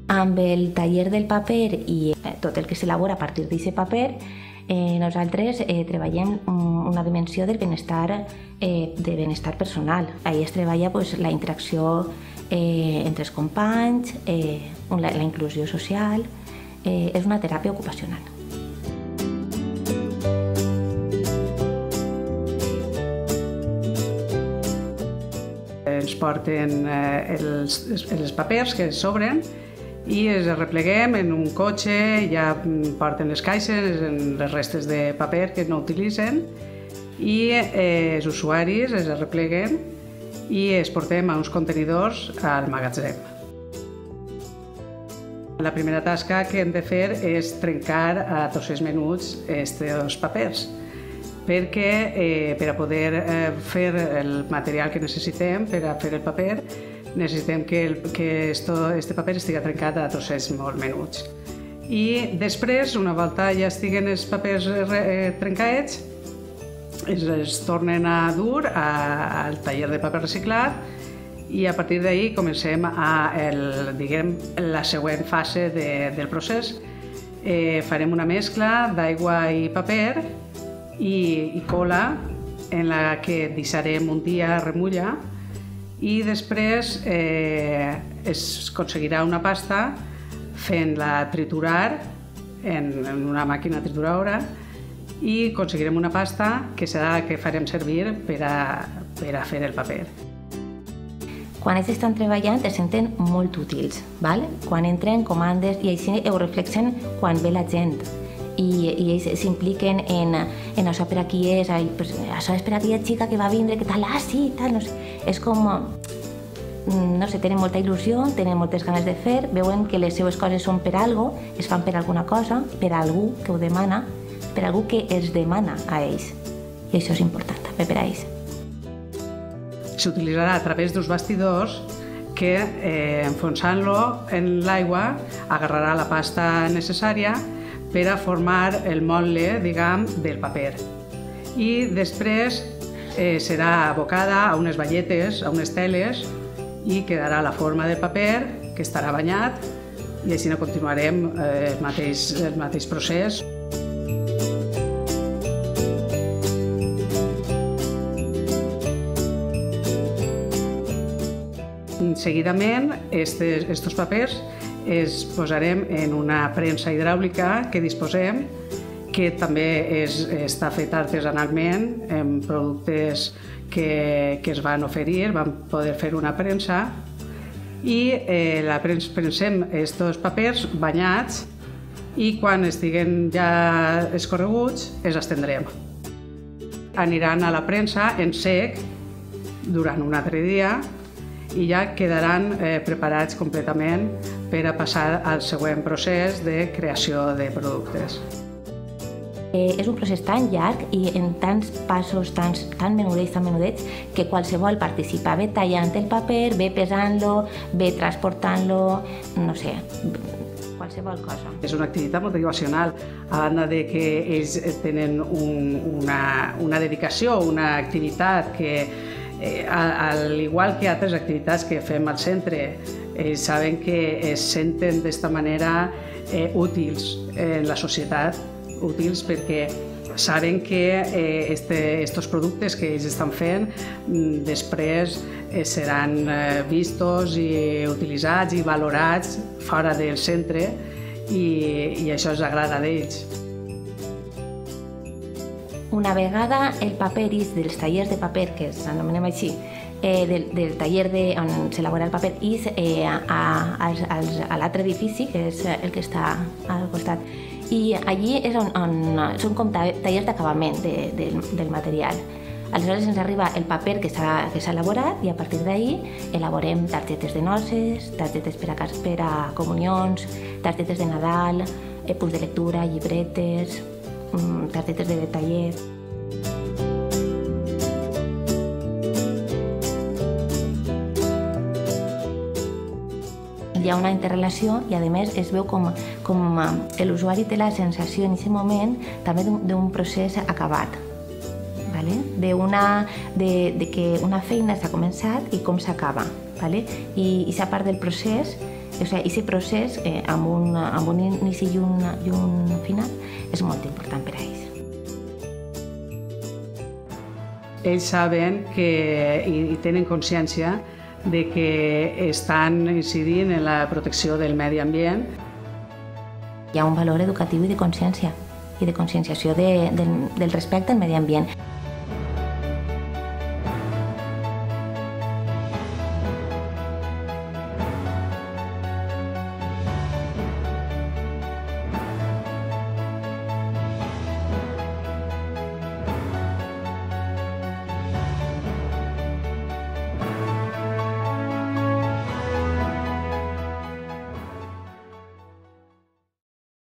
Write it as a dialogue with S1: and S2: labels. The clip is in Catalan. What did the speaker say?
S1: Amb el taller del paper i tot el que s'elabora a partir d'aquest paper, nosaltres treballem una dimensió del benestar personal. Ahí es treballa la interacció entre els companys, la inclusió social, és una teràpia ocupacional.
S2: Ens porten els papers que sobren i els repleguem en un cotxe, ja porten les caixes, les restes de paper que no utilitzen i els usuaris els repleguen i els portem a uns contenidors al magatzem. La primera tasca que hem de fer és trencar a trossets menuts aquests papers, perquè per a poder fer el material que necessitem per a fer el paper, necessitem que aquest paper estigui trencat a trossets molt menuts. I després, una volta ja estiguen els papers trencats, es tornen a dur al taller de paper reciclat i a partir d'ahí comencem la següent fase del procés. Farem una mescla d'aigua i paper i cola en la que deixarem un dia remullar i després es aconseguirà una pasta fent-la triturar en una màquina trituradora i aconseguirem una pasta que serà la que farem servir per a fer el paper.
S1: Quan ells estan treballant es senten molt útils, quan entren comandes i així ho reflexen quan ve la gent i ells s'impliquen en això per aquí és, això és per aquella xica que va vindre, que tal, sí, tal, no sé. És com, no sé, tenen molta il·lusió, tenen moltes ganes de fer, veuen que les seves coses són per algo, es fan per alguna cosa, per a algú que ho demana, per a algú que els demana a ells. I això és important també per a ells.
S2: S'utilitzarà a través dels bastidors que, enfonsant-lo en l'aigua, agarrarà la pasta necessària per a formar el motlle, diguem, del paper. I després serà abocada a unes batlletes, a unes teles, i quedarà la forma del paper, que estarà banyat, i així continuarem el mateix procés. Seguidament, aquests papers els posarem en una premsa hidràulica que disposem, que també està feta artesanalment amb productes que es van oferir, vam poder fer una premsa i premsem aquests papers banyats i quan estiguen ja escorreguts els estendrem. Aniran a la premsa en sec durant un altre dia i ja quedaran preparats completament per a passar al següent procés de creació de productes.
S1: És un procés tan llarg i en tants passos tan menudets, que qualsevol participa. Ve tallant el paper, ve pesant-lo, ve transportant-lo, no sé, qualsevol cosa.
S2: És una activitat motivacional, a banda de que ells tenen una dedicació, una activitat que, al igual que altres activitats que fem al centre, ells saben que es senten d'esta manera útils en la societat, útils perquè saben que aquests productes que ells estan fent després seran vistos i utilitzats i valorats fora del centre i això els agrada d'ells.
S1: Una vegada el paper és dels tallers de paper, que s'anomenem així, del taller on s'elabora el paper, és a l'altre edifici, que és el que està al costat. I allí és on són com tallers d'acabament del material. Aleshores ens arriba el paper que s'ha elaborat i a partir d'ahí elaborem targetes de noces, targetes per a comunions, targetes de Nadal, punts de lectura, llibretes, targetes de detallet. Hi ha una interrelació i, a més, es veu com l'usuari té la sensació en aquest moment també d'un procés acabat, de que una feina s'ha començat i com s'acaba. I aquesta part del procés O sigui, aquest procés, amb un inici i un final, és molt important per a ells.
S2: Ells saben i tenen consciència de que estan incidint en la protecció del medi ambient.
S1: Hi ha un valor educatiu i de consciència, i de conscienciació del respecte al medi ambient.